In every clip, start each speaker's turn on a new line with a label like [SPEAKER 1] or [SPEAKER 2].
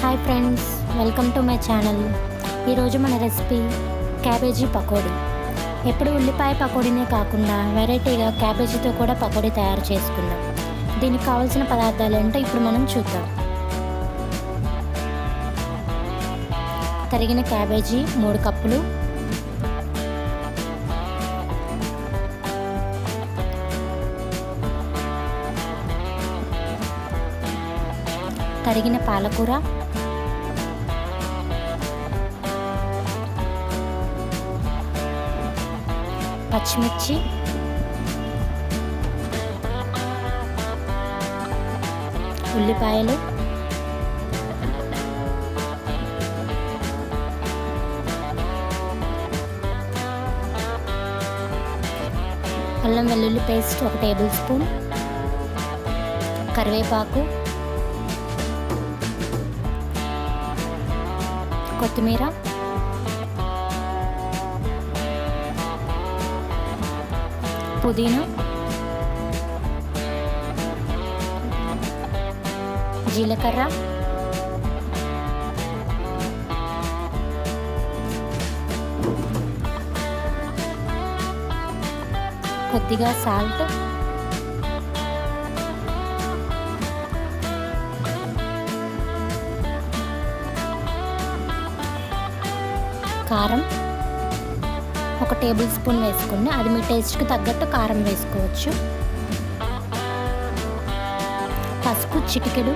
[SPEAKER 1] Hi friends, welcome to my channel. ఈరోజు మన recipe cabbage pakodi. ఎప్పుడు ఉల్లిపాయ పకోడీనే కాకుండా వెరైటీగా క్యాబేజీతో కూడా పకోడీ తయారు చేసుకుందాం. దీనికి కావాల్సిన పదార్థాలు ఏంటో ఇప్పుడు మనం చూద్దాం. తరిగిన క్యాబేజీ 3 కప్పులు, తరిగిన పాలకూర, పచ్చిమిర్చి, ఉల్లిపాయలు, అల్లం వెల్లుల్లి పేస్ట్ 1 టేబుల్ స్పూన్, కరివేపాకు, కొత్తిమీర, పుదీనా, జీలకర్ర, కొద్దిగా సాల్ట్, కారం 1 టేబుల్ స్పూన్ వేసుకోండి. అది మీ టేస్ట్కి తగ్గట్టు కారం వేసుకోవచ్చు. పసుపు చిటికెడు,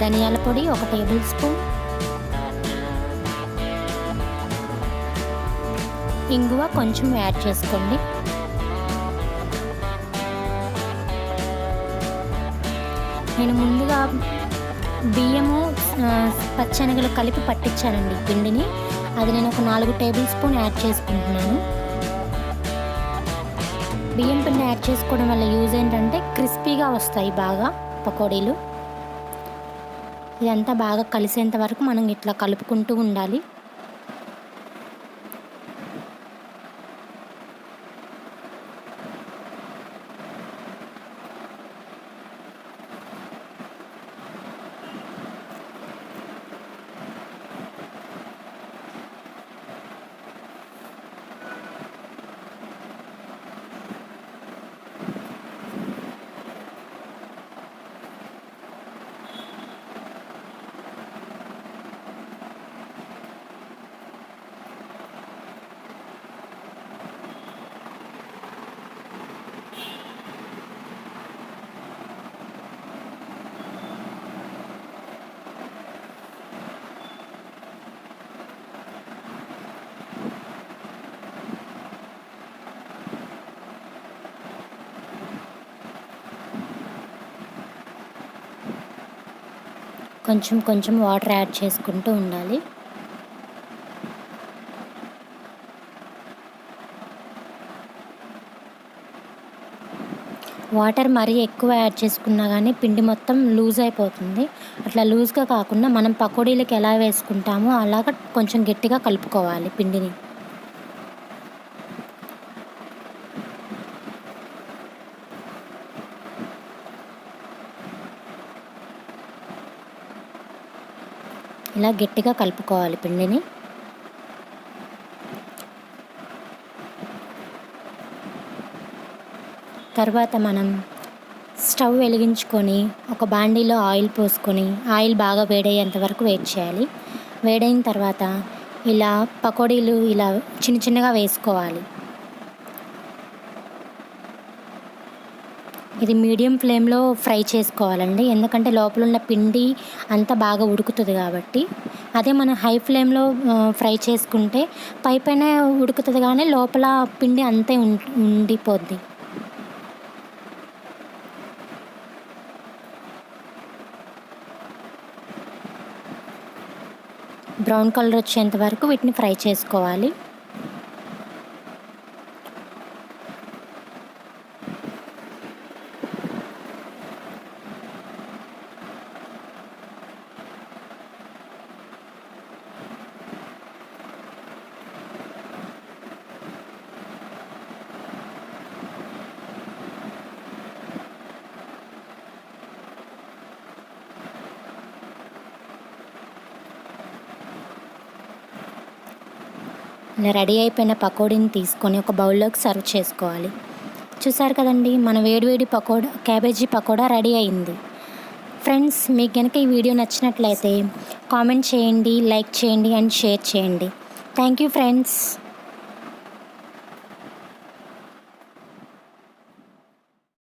[SPEAKER 1] ధనియాల పొడి 1 టేబుల్ స్పూన్, ఇంగువ కొంచెం యాడ్ చేసుకోండి. నేను ముందుగా బియ్యము పచ్చెనగలు కలిపి పట్టించానండి పిండిని. అది నేను ఒక 4 టేబుల్ స్పూన్ యాడ్ చేసుకుంటున్నాను. బియ్యం పిండి యాడ్ చేసుకోవడం వల్ల యూజ్ ఏంటంటే క్రిస్పీగా వస్తాయి బాగా పకోడీలు. ఇదంతా బాగా కలిసేంత వరకు మనం ఇట్లా కలుపుకుంటూ ఉండాలి. కొంచెం కొంచెం వాటర్ యాడ్ చేసుకుంటూ ఉండాలి. వాటర్ మరీ ఎక్కువ యాడ్ చేసుకున్నా కానీ పిండి మొత్తం లూజ్ అయిపోతుంది. అట్లా లూజ్గా కాకుండా మనం పకోడీలకు ఎలా వేసుకుంటామో అలాగ కొంచెం గట్టిగా కలుపుకోవాలి పిండిని. ఇలా గట్టిగా కలుపుకోవాలి పిండిని. తర్వాత మనం స్టవ్ వెలిగించుకొని ఒక బాండీలో ఆయిల్ పోసుకొని ఆయిల్ బాగా వేడయ్యేంత వరకు వెయిట్ చేయాలి. వేడైన తర్వాత ఇలా పకోడీలు ఇలా చిన్న చిన్నగా వేసుకోవాలి. ఇది మీడియం ఫ్లేమ్లో ఫ్రై చేసుకోవాలండి, ఎందుకంటే లోపల ఉన్న పిండి అంతా బాగా ఉడుకుతుంది కాబట్టి. అదే మనం హై ఫ్లేమ్లో ఫ్రై చేసుకుంటే పైన ఉడుకుతుంది కానీ లోపల పిండి అంతే ఉండిపోద్ది. బ్రౌన్ కలర్ వచ్చేంత వరకు వీటిని ఫ్రై చేసుకోవాలి. ఇలా రెడీ అయిపోయిన పకోడీని తీసుకొని ఒక బౌల్లోకి సర్వ్ చేసుకోవాలి. చూసారు కదండి, మన వేడివేడి క్యాబేజీ పకోడా రెడీ అయింది. ఫ్రెండ్స్, మీకు కనుక ఈ వీడియో నచ్చినట్లయితే కామెంట్ చేయండి, లైక్ చేయండి అండ్ షేర్ చేయండి. Thank you friends.